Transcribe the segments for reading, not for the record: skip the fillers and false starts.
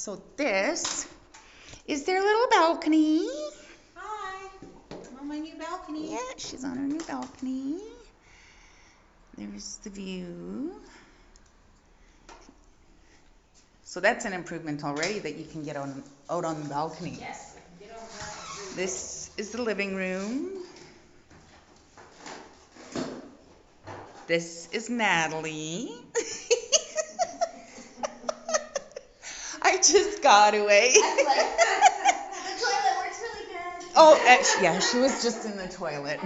So this is their little balcony. Hi, I'm on my new balcony. Yeah, she's on her new balcony. There's the view. So that's an improvement already that you can get out on the balcony. Yes, I can get on the balcony. This is the living room. This is Natalie. I just got away. I'm like, the toilet works really good. Oh, yeah, she was just in the toilet.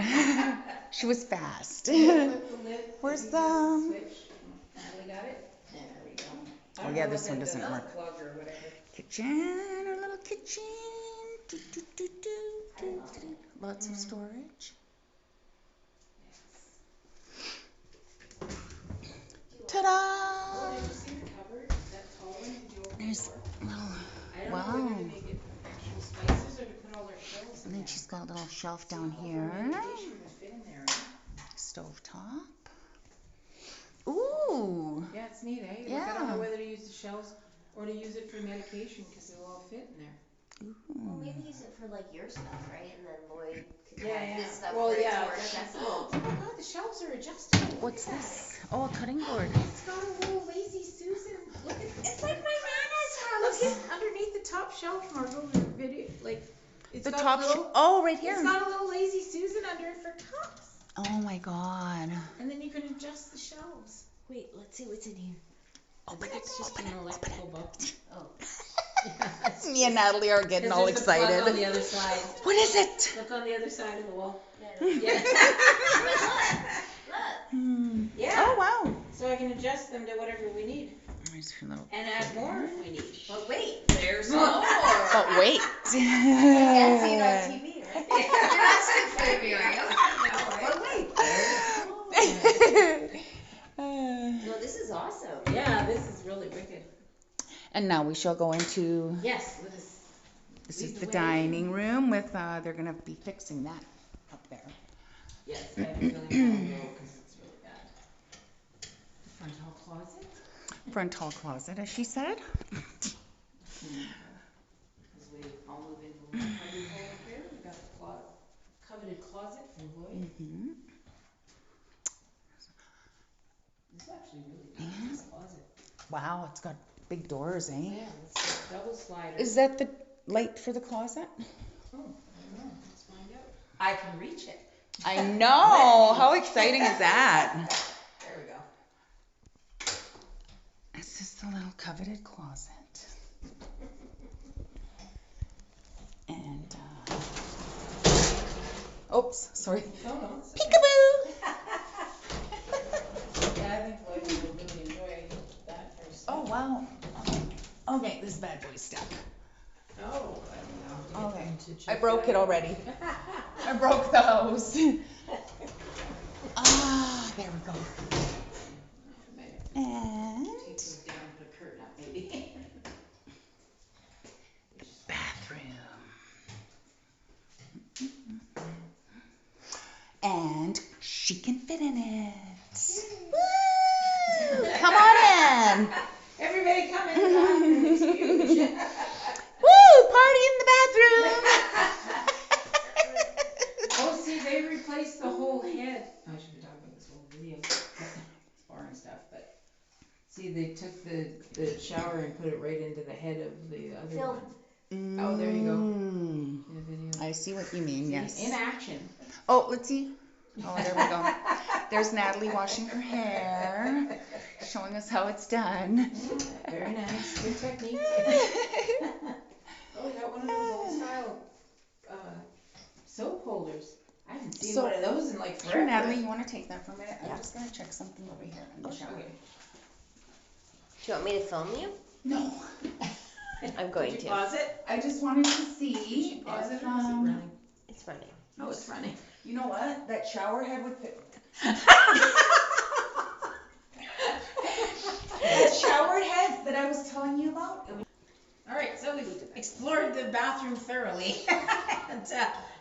She was fast. Where's the... Natalie got it? There we go. Oh yeah, this one doesn't work. Plug or whatever. Kitchen, our little kitchen. Do, do, do, do, do. Lots of storage. Ta-da! Did you see the cupboard? That tall one? Did you open There's, it? well, I don't know wow. whether to make it actual spices or to put all their shelves in And then there. she's got a little shelf See, down all here. the medication would fit in there, right? Stove top. Ooh. Yeah, it's neat, eh? Like, I Yeah. don't know whether to use the shelves or to use it for medication because it'll all fit in there. Well, maybe use it for like your stuff, right? And then Lloyd could Yeah, have yeah. his stuff Well, where yeah, it's more that's- accessible. Oh my god, the shelves are adjustable. What's this? Oh, a cutting board. It's got a little lazy Susan. Look at It's like my Nana's Look house. at underneath the top shelf, Margot, the video, like, it's The got top a little, oh, right here. it's got a little lazy Susan under it for cups. Oh my god. And then you can adjust the shelves. Wait, let's see what's in here. Open it, It's just open an it, electrical box. Oh. Me and Natalie are getting all excited. On the other side. What is it? Look on the other side of the wall. Yeah. Yeah. Look. Yeah. Oh wow. So I can adjust them to whatever we need. There's her little... And add more if we need. But wait, there's more. But wait. Can't see it on TV, right? You're not seeing for the viewing. But wait, there's more. No, this is awesome. Yeah, this is really wicked. And now we shall go into... Yes, This is the dining room with, they're going to be fixing that up there. Yes, I have a feeling that'll go because it's really bad. Front hall closet. Front hall closet, as she said. As we all move into one cubby hole here, we got the coveted closet from Lloyd. Mm-hmm. This is actually really nice closet. Wow, it's got big doors, eh? Yeah, it's a double slider. Is that the light for the closet? Oh, I don't know. Let's find out. I can reach it. I know. How exciting is that? There we go. This is the little coveted closet. And, oops, sorry. Oh, no, it's okay. Peekaboo! Yeah, I think Lloyd will really enjoy that first. Oh, wow. Okay, this bad boy's stuck. Oh, I don't know. Okay. To I check broke that it out. already. I broke the hose. Ah, there we go. And Take those down, put a curtain up maybe. bathroom. And she can fit in it. Woo! Come on in. Everybody come in the bathroom, it's huge. Woo! Party in the bathroom. Oh, see, they replaced the whole head. I should be talking about this whole video, it's boring stuff, but see, they took the shower and put it right into the head of the other Phil. one. Oh, there you go. Mm. In the video. I see what you mean, See, yes. in action. Oh, let's see. Oh, there we go. There's Natalie washing her hair, showing us how it's done. Very nice, good technique. Oh, we got one of those old style soap holders. I haven't seen So- one of those in like Sure, forever. Natalie, you want to take that for a minute? Yeah. I'm just going to check something over here in the shower. Okay. Do you want me to film you? No, I'm going Did you to. pause it? I just wanted to Did see you pause if, it or is it running? It's running. Oh, it's running. you know what, that shower head would fit. That shower head that I was telling you about? All right, so we've explored the bathroom thoroughly. And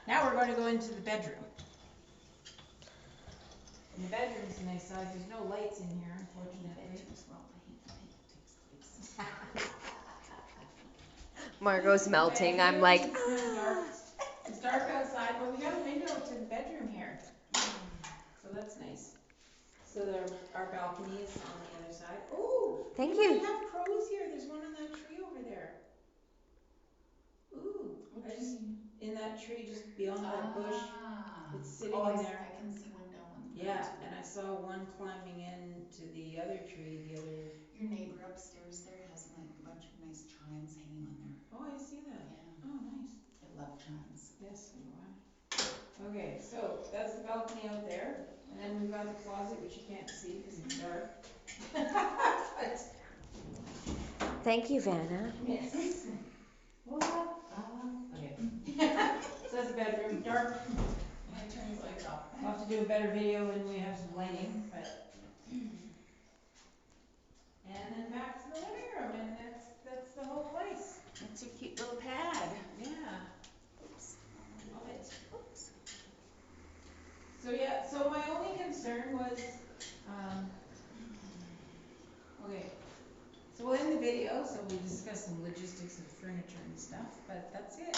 now we're going to go into the bedroom. And the bedroom's a nice size. There's no lights in here, unfortunately. Margot's melting. I'm like, It's kind of dark. It's dark outside, but we got a window to the bedroom here. So that's nice. So our balcony is on the other side. Oh, thank we you. might have crows here. There's one in that tree over there. Ooh, in that tree just beyond that bush. It's sitting in there. I can see one down on the Yeah, and I saw one climbing in to the other tree, Your neighbor upstairs there has like a bunch of nice chimes hanging on there. Oh, I see that. Yeah. Oh, nice. I love chimes. Yes, so do I. Okay, so that's the balcony out there, and then we've got the closet, which you can't see because it's dark. But, Thank you, Vanna. yes. What? Okay. So that's the bedroom, dark. I turn the lights off. We'll have to do a better video when we have some lighting, but. And then back to the living room, and that's the whole place. That's your cute little pad. Yeah. Oops. Love it. Oops. So yeah, so my only concern was, okay, so we'll end the video, so we discuss some logistics of furniture and stuff, but that's it.